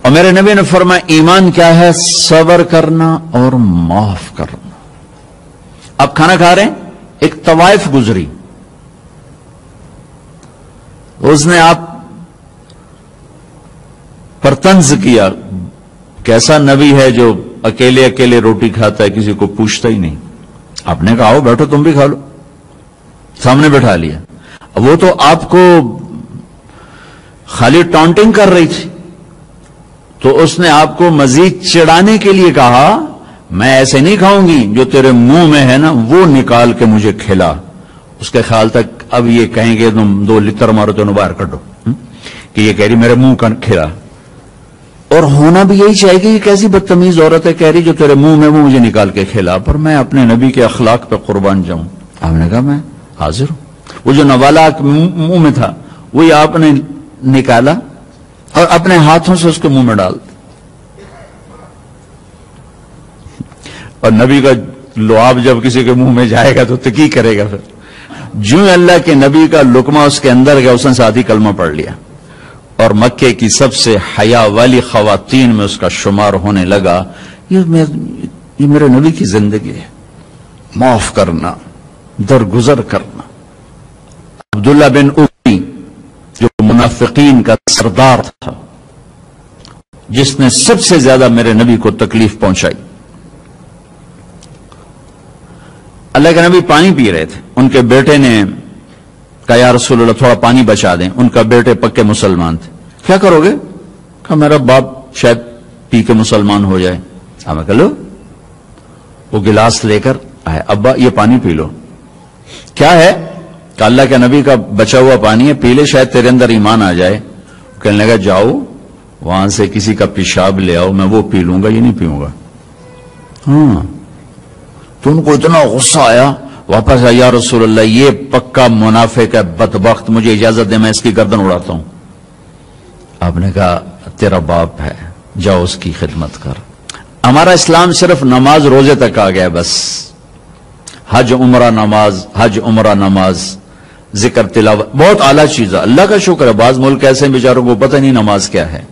اور میرے نبی نے فرمایا ایمان کیا ہے؟ صبر کرنا اور معاف کرنا۔ اب کھانا کھا رہے ہیں، ایک طوائف گزری، اس نے آپ پر طنز کیا، کیسا نبی ہے جو اکیلے اکیلے روٹی کھاتا ہے، کسی کو پوچھتا ہی نہیں۔ آپ نے کہا آؤ بیٹھو تم بھی کھا لو، سامنے بٹھا لیا۔ وہ تو آپ کو خالی ٹانٹنگ کر رہی تھی، تو اس نے آپ کو مزید چڑھانے کے لیے کہا میں ایسے نہیں کھاؤں گی، جو تیرے منہ میں ہے نا وہ نکال کے مجھے کھلا۔ اس کے خیال تک اب یہ کہیں گے تم 2 لتر مارو تو باہر کٹو، کہ یہ کہہ رہی میرے منہ کا کھلا۔ اور ہونا بھی یہی چاہیے کہ یہ کیسی بدتمیز عورت ہے، کہہ رہی جو تیرے منہ میں وہ مجھے نکال کے کھلا۔ پر میں اپنے نبی کے اخلاق پہ قربان جاؤں۔ آپ نے کہا میں حاضر ہوں۔ وہ جو نوالا منہ میں تھا وہی آپ نے نکالا اور اپنے ہاتھوں سے اس کے منہ میں ڈال دیا۔ اور نبی کا لعاب جب کسی کے منہ میں جائے گا تو تکی کرے گا، پھر جو اللہ کے نبی کا لقمہ اس کے اندر گیا، اس نے ساتھ ہی کلمہ پڑھ لیا اور مکے کی سب سے حیا والی خواتین میں اس کا شمار ہونے لگا۔ یہ میرے نبی کی زندگی ہے، معاف کرنا، درگزر کرنا۔ عبداللہ بن ابی جو منافقین کا سردار تھا، جس نے سب سے زیادہ میرے نبی کو تکلیف پہنچائی، اللہ کے نبی پانی پی رہے تھے، ان کے بیٹے نے کہا یا رسول اللہ تھوڑا پانی بچا دیں۔ ان کا بیٹے پکے مسلمان تھے۔ کیا کرو گے؟ کہا میرا باپ شاید پی کے مسلمان ہو جائے۔ ہمیں کہا لو، وہ گلاس لے کر آئے، ابا یہ پانی پی لو۔ کیا ہے؟ کہ اللہ کے نبی کا بچا ہوا پانی ہے، پی لے شاید تیرے اندر ایمان آ جائے۔ کہنے لگا جاؤ وہاں سے کسی کا پیشاب لے آؤ، میں وہ پی لوں گا، یہ نہیں پیوں گا۔ ہاں تو ان کو اتنا غصہ آیا، واپس آیا یا رسول اللہ یہ پکا منافق ہے، بدبخت، مجھے اجازت دے میں اس کی گردن اڑاتا ہوں۔ آپ نے کہا تیرا باپ ہے، جاؤ اس کی خدمت کر۔ ہمارا اسلام صرف نماز روزے تک آ گیا، بس حج عمرہ نماز، حج عمرہ نماز، ذکر تلاوت بہت اعلیٰ چیز ہے، اللہ کا شکر ہے۔ بعض ملک ایسے ہیں بیچاروں کو پتہ نہیں نماز کیا ہے۔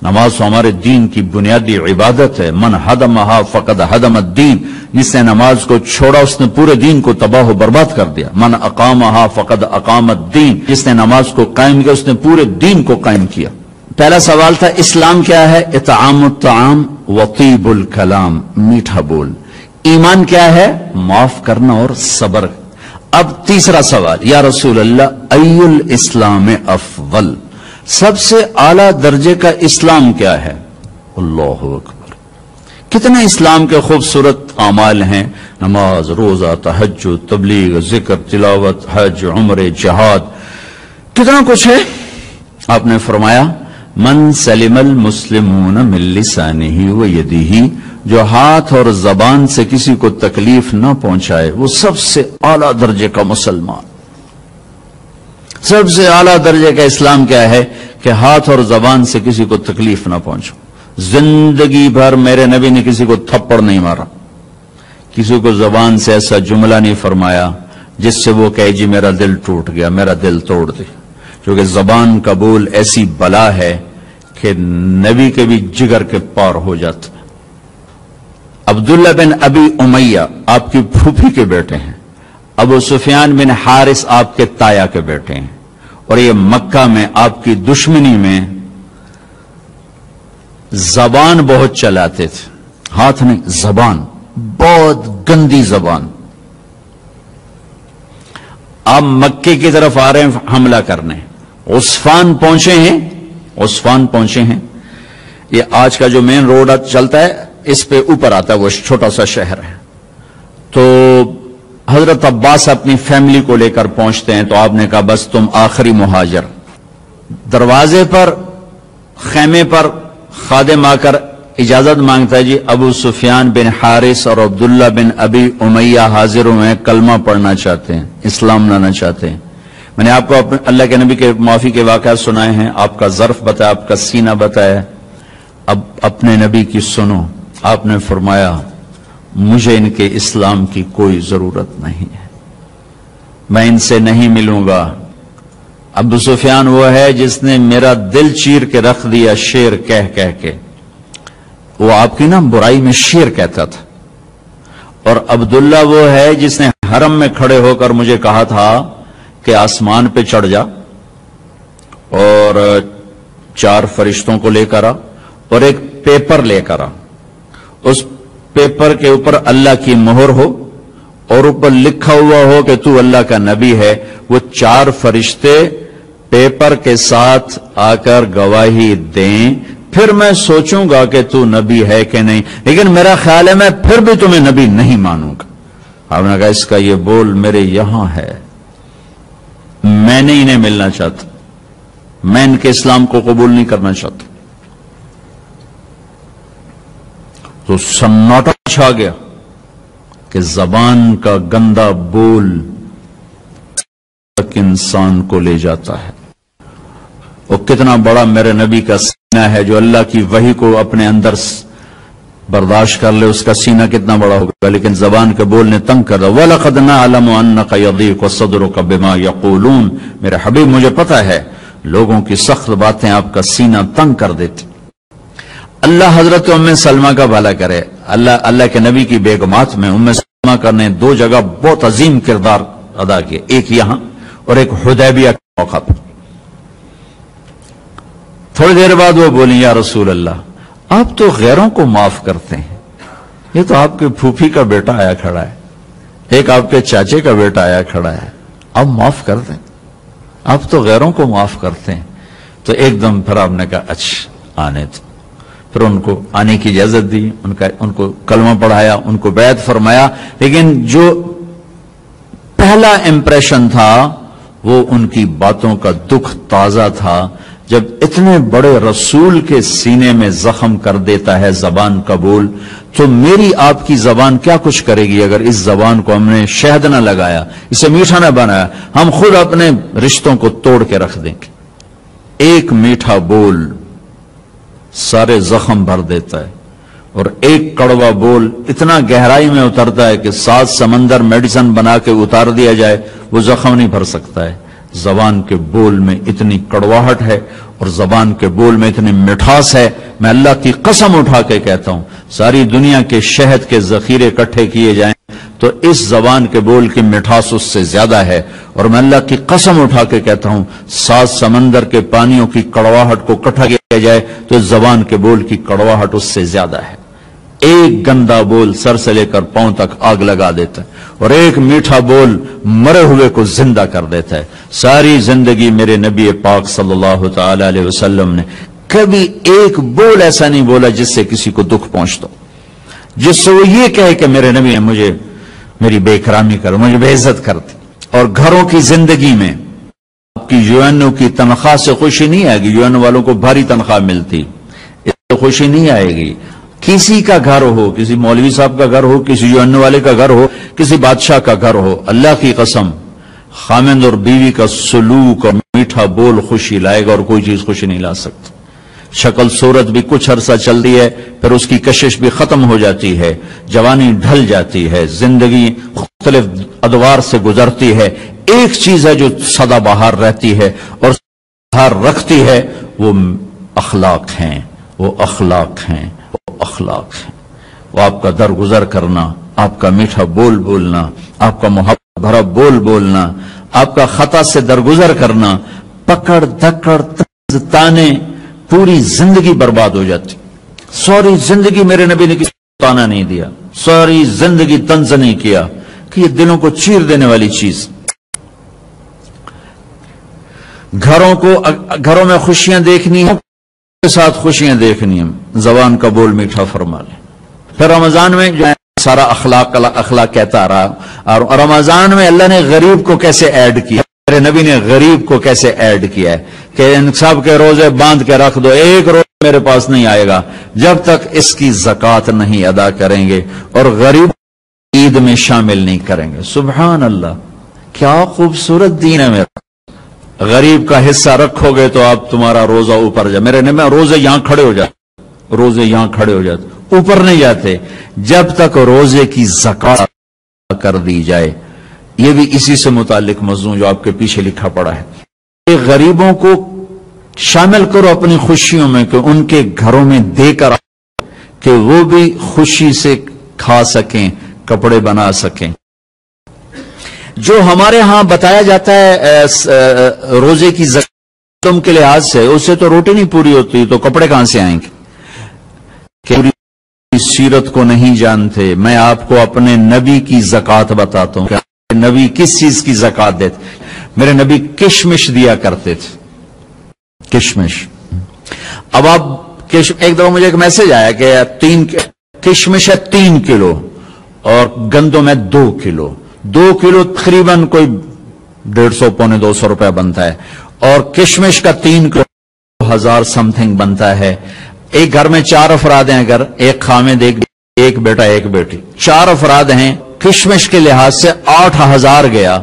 نماز تو ہمارے دین کی بنیادی عبادت ہے۔ من ہدمہا فقد ہدم الدین، جس نے نماز کو چھوڑا اس نے پورے دین کو تباہ و برباد کر دیا۔ من اقامہا فقد اقام الدین، جس نے نماز کو قائم کیا اس نے پورے دین کو قائم کیا۔ پہلا سوال تھا اسلام کیا ہے؟ اطعام الطعام وطیب الکلام، میٹھا بول۔ ایمان کیا ہے؟ معاف کرنا اور صبر۔ اب تیسرا سوال، یا رسول اللہ ای الاسلام افضل، سب سے اعلیٰ درجے کا اسلام کیا ہے؟ اللہ اکبر، کتنے اسلام کے خوبصورت اعمال ہیں، نماز، روزہ، تہجد، تبلیغ، ذکر، تلاوت، حج، عمرے، جہاد، کتنا کچھ ہے۔ آپ نے فرمایا من سلم المسلمون من لسانہ و یدہ، جو ہاتھ اور زبان سے کسی کو تکلیف نہ پہنچائے وہ سب سے اعلیٰ درجے کا مسلمان۔ سب سے اعلیٰ درجے کا اسلام کیا ہے؟ کہ ہاتھ اور زبان سے کسی کو تکلیف نہ پہنچو۔ زندگی بھر میرے نبی نے کسی کو تھپڑ نہیں مارا، کسی کو زبان سے ایسا جملہ نہیں فرمایا جس سے وہ کہے جی میرا دل ٹوٹ گیا، میرا دل توڑ دے، کیونکہ زبان کا بول ایسی بلا ہے کہ نبی کے بھی جگر کے پار ہو جاتا۔ عبداللہ بن ابی امیہ آپ کی پھوپھی کے بیٹے ہیں، ابو سفیان بن حارث آپ کے تایا کے بیٹے ہیں، اور یہ مکہ میں آپ کی دشمنی میں زبان بہت چلاتے تھے، ہاتھ نہیں، زبان، بہت گندی زبان۔ آپ مکے کی طرف آ رہے ہیں حملہ کرنے، عصفان پہنچے ہیں، یہ آج کا جو مین روڈ چلتا ہے اس پہ اوپر آتا ہے، وہ چھوٹا سا شہر ہے۔ تو حضرت عباس اپنی فیملی کو لے کر پہنچتے ہیں، تو آپ نے کہا بس تم آخری مہاجر۔ دروازے پر، خیمے پر خادم آ کر اجازت مانگتا ہے، جی ابو سفیان بن حارث اور عبداللہ بن ابی امیہ حاضر ہوئے ہیں، کلمہ پڑھنا چاہتے ہیں، اسلام لانا چاہتے ہیں۔ میں نے آپ کو اللہ کے نبی کے معافی کے واقعات سنائے ہیں، آپ کا ظرف بتایا، آپ کا سینہ بتایا، اب اپنے نبی کی سنو۔ آپ نے فرمایا مجھے ان کے اسلام کی کوئی ضرورت نہیں ہے، میں ان سے نہیں ملوں گا۔ ابو سفیان وہ ہے جس نے میرا دل چیر کے رکھ دیا شیر کہہ کہہ کے. وہ آپ کی نا برائی میں شیر کہتا تھا. اور عبداللہ وہ ہے جس نے حرم میں کھڑے ہو کر مجھے کہا تھا کہ آسمان پہ چڑھ جا اور 4 فرشتوں کو لے کر آ اور ایک پیپر لے کر آ. اس پیپر کے اوپر اللہ کی مہر ہو اور اوپر لکھا ہوا ہو کہ تو اللہ کا نبی ہے. وہ 4 فرشتے پیپر کے ساتھ آ کر گواہی دیں, پھر میں سوچوں گا کہ تو نبی ہے کہ نہیں, لیکن میرا خیال ہے میں پھر بھی تمہیں نبی نہیں مانوں گا. آپ نے کہا اس کا یہ بول میرے یہاں ہے, میں نہیں انہیں ملنا چاہتا, میں ان کے اسلام کو قبول نہیں کرنا چاہتا. تو سناٹا چھا گیا کہ زبان کا گندا بول تک انسان کو لے جاتا ہے. وہ کتنا بڑا میرے نبی کا سینہ ہے جو اللہ کی وحی کو اپنے اندر برداشت کر لے, اس کا سینہ کتنا بڑا ہوگا, لیکن زبان کے بول نے تنگ کر دیا. وَلَقَدْ نَعْلَمُ أَنَّكَ يَضِيقُ صَدْرُكَ بِمَا يَقُولُونَ. میرے حبیب مجھے پتا ہے لوگوں کی سخت باتیں آپ کا سینہ تنگ کر دیتی. اللہ حضرت ام سلمہ کا بھلا کرے. اللہ کے نبی کی بیگمات میں ام سلمہ کا نے 2 جگہ بہت عظیم کردار ادا کیے, ایک یہاں اور ایک حدیبیہ کے موقع پر. تھوڑی دیر بعد وہ بولی یا رسول اللہ آپ تو غیروں کو معاف کرتے ہیں, یہ تو آپ کے پھوپھی کا بیٹا آیا کھڑا ہے, ایک آپ کے چاچے کا بیٹا آیا کھڑا ہے, آپ معاف کر دیں, آپ تو غیروں کو معاف کرتے ہیں. تو ایک دم پھر آپ نے کہا اچھا آنے تو, پھر ان کو آنے کی اجازت دی, ان کو کلمہ پڑھایا, ان کو بیعت فرمایا. لیکن جو پہلا امپریشن تھا وہ ان کی باتوں کا دکھ تازہ تھا. جب اتنے بڑے رسول کے سینے میں زخم کر دیتا ہے زبان کا بول, تو میری آپ کی زبان کیا کچھ کرے گی اگر اس زبان کو ہم نے شہد نہ لگایا, اسے میٹھا نہ بنایا, ہم خود اپنے رشتوں کو توڑ کے رکھ دیں گے. ایک میٹھا بول سارے زخم بھر دیتا ہے, اور ایک کڑوا بول اتنا گہرائی میں اترتا ہے کہ 7 سمندر میڈیسن بنا کے اتار دیا جائے وہ زخم نہیں بھر سکتا ہے. زبان کے بول میں اتنی کڑواہٹ ہے اور زبان کے بول میں اتنی مٹھاس ہے, میں اللہ کی قسم اٹھا کے کہتا ہوں ساری دنیا کے شہد کے ذخیرے اکٹھے کیے جائیں تو اس زبان کے بول کی مٹھاس اس سے زیادہ ہے. اور میں اللہ کی قسم اٹھا کے کہتا ہوں 7 سمندر کے پانیوں کی کڑواہٹ کو اکٹھا کیا جائے تو اس زبان کے بول کی کڑواہٹ اس سے زیادہ ہے. ایک گندا بول سر سے لے کر پاؤں تک آگ لگا دیتا ہے, اور ایک میٹھا بول مرے ہوئے کو زندہ کر دیتا ہے. ساری زندگی میرے نبی پاک صلی اللہ تعالی علیہ وسلم نے کبھی ایک بول ایسا نہیں بولا جس سے کسی کو دکھ پہنچتا, جس سے وہ یہ کہے کہ میرے نبی نے مجھے میری بے اکرامی کر, مجھے بے عزت کرتی. اور گھروں کی زندگی میں آپ کی یو این او کی تنخواہ سے خوشی نہیں آئے گی. یو این او والوں کو بھاری تنخواہ ملتی, اس سے خوشی نہیں آئے گی. کسی کا گھر ہو, کسی مولوی صاحب کا گھر ہو, کسی یو این او والے کا گھر ہو, کسی بادشاہ کا گھر ہو, اللہ کی قسم خامند اور بیوی کا سلوک اور میٹھا بول خوشی لائے گا, اور کوئی چیز خوشی نہیں لا سکتی. شکل صورت بھی کچھ عرصہ چلتی ہے, پھر اس کی کشش بھی ختم ہو جاتی ہے, جوانی ڈھل جاتی ہے, زندگی مختلف ادوار سے گزرتی ہے. ایک چیز ہے جو سدا بہار رہتی ہے اور بہار رکھتی ہے, وہ اخلاق ہیں, وہ اخلاق ہیں, وہ اخلاق ہیں. وہ آپ کا درگزر کرنا, آپ کا میٹھا بول بولنا, آپ کا محبت بھرا بول بولنا, آپ کا خطا سے درگزر کرنا, پکڑ دھکڑ تانے, پوری زندگی برباد ہو جاتی. ساری زندگی میرے نبی نے کسی کو تانا نہیں دیا, ساری زندگی طنز نہیں کیا, کہ یہ دلوں کو چیر دینے والی چیز. گھروں میں خوشیاں دیکھنی ہیں, کے ساتھ خوشیاں دیکھنی ہیں, زبان کا بول میٹھا فرما لیں. پھر رمضان میں جو سارا اخلاق کہتا رہا, اور رمضان میں اللہ نے غریب کو کیسے ایڈ کیا, میرے نبی نے غریب کو کیسے ایڈ کیا ہے کہ ان سب کے روزے باندھ کے رکھ دو, ایک روز میرے پاس نہیں آئے گا جب تک اس کی زکوٰۃ نہیں ادا کریں گے, اور غریب عید میں شامل نہیں کریں گے. سبحان اللہ, کیا خوبصورت دین ہے میرا. غریب کا حصہ رکھو گے تو آپ تمہارا روزہ اوپر جائے. میرے نبی روزے یہاں کھڑے ہو جاتے, روزے یہاں کھڑے ہو جاتے, اوپر نہیں جاتے جب تک روزے کی زکوٰۃ کر دی جائے. یہ بھی اسی سے متعلق موضوع جو آپ کے پیچھے لکھا پڑا ہے. غریبوں کو شامل کرو اپنی خوشیوں میں کہ ان کے گھروں میں دے کر کہ وہ بھی خوشی سے کھا سکیں، کپڑے بنا سکیں۔ جو ہمارے ہاں بتایا جاتا ہے روزے کی زکات کے لحاظ سے، اس سے تو روٹی نہیں پوری ہوتی، تو کپڑے کہاں سے آئیں گے؟ کہ پوری سیرت کو نہیں جانتے۔ میں آپ کو اپنے نبی کی زکات بتاتا ہوں کہ نبی کس چیز کی زکات دیتے۔ میرے نبی کشمش دیا کرتے تھے، کشمش۔ اب آپ ایک دفعہ مجھے ایک میسج آیا کہ کشمش ہے 3 کلو اور گندم ہے 2 کلو، 2 کلو تقریباً کوئی 150 پونے 200 روپے بنتا ہے، اور کشمش کا 3 کلو 1000 سم تھنگ بنتا ہے۔ ایک گھر میں 4 افراد ہیں، اگر ایک خامد ایک بیٹا ایک بیٹی، 4 افراد ہیں، کشمش کے لحاظ سے 8000 گیا۔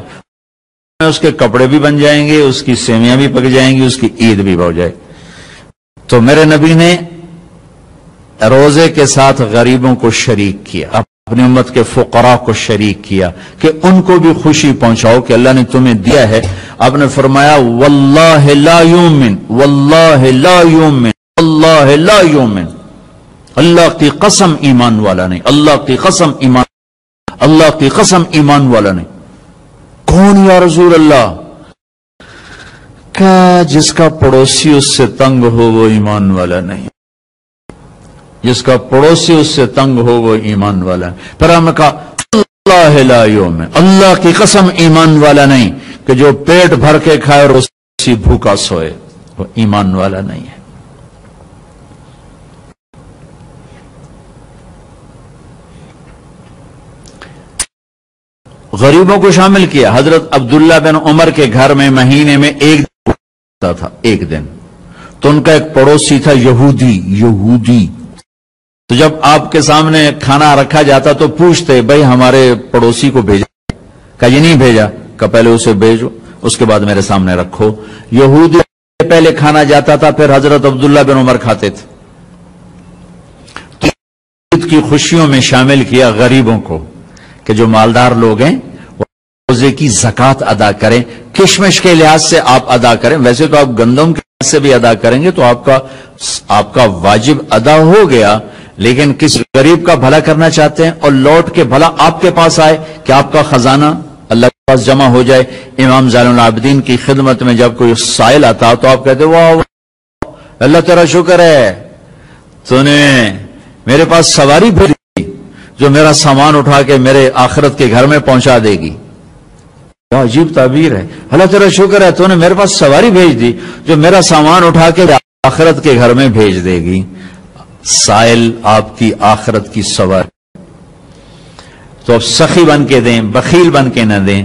اس کے کپڑے بھی بن جائیں گے، اس کی سیویاں بھی پک جائیں گی، اس کی عید بھی ہو جائے۔ تو میرے نبی نے روزے کے ساتھ غریبوں کو شریک کیا، اپنی امت کے فقراء کو شریک کیا کہ ان کو بھی خوشی پہنچاؤ کہ اللہ نے تمہیں دیا ہے۔ آپ نے فرمایا واللہ لا یؤمن، واللہ لا یؤمن، واللہ لا یؤمن، اللہ کی قسم ایمان والا نہیں، اللہ کی قسم ایمان، اللہ کی قسم ایمان والا نہیں۔ کون یا رسول اللہ؟ کہ جس کا پڑوسی اس سے تنگ ہو وہ ایمان والا نہیں، جس کا پڑوسی اس سے تنگ ہو وہ ایمان والا ہے۔ پھر ہم نے کہا اللہ لا یؤمن، اللہ کی قسم ایمان والا نہیں، کہ جو پیٹ بھر کے کھائے اور اسی بھوکا سوئے وہ ایمان والا نہیں ہے۔ غریبوں کو شامل کیا۔ حضرت عبداللہ بن عمر کے گھر میں مہینے میں ایک دن ہوتا تھا، ایک دن، تو ان کا ایک پڑوسی تھا یہودی۔ تو جب آپ کے سامنے کھانا رکھا جاتا تو پوچھتے بھائی ہمارے پڑوسی کو بھیجا؟ کہا یہ نہیں بھیجا۔ کہا پہلے اسے بھیجو، اس کے بعد میرے سامنے رکھو۔ یہودی پہلے کھانا جاتا تھا، پھر حضرت عبداللہ بن عمر کھاتے تھے۔ عید کی خوشیوں میں شامل کیا غریبوں کو کہ جو مالدار لوگ ہیں وہ روزے کی زکات ادا کریں۔ کشمش کے لحاظ سے آپ ادا کریں، ویسے تو آپ گندم کے لحاظ سے بھی ادا کریں گے تو آپ کا واجب ادا ہو گیا، لیکن کس غریب کا بھلا کرنا چاہتے ہیں اور لوٹ کے بھلا آپ کے پاس آئے کہ آپ کا خزانہ اللہ کے پاس جمع ہو جائے۔ امام زین العابدین کی خدمت میں جب کوئی سائل آتا تو آپ کہتے واہ اللہ تیرا شکر ہے، تو نے میرے پاس سواری بھیجی جو میرا سامان اٹھا کے میرے آخرت کے گھر میں پہنچا دے گی۔ کیا عجیب تعبیر ہے، اللہ تیرا شکر ہے تو نے میرے پاس سواری بھیج دی جو میرا سامان اٹھا کے آخرت کے گھر میں بھیج دے گی۔ سائل آپ کی آخرت کی سواری، تو اب سخی بن کے دیں، بخیل بن کے نہ دیں،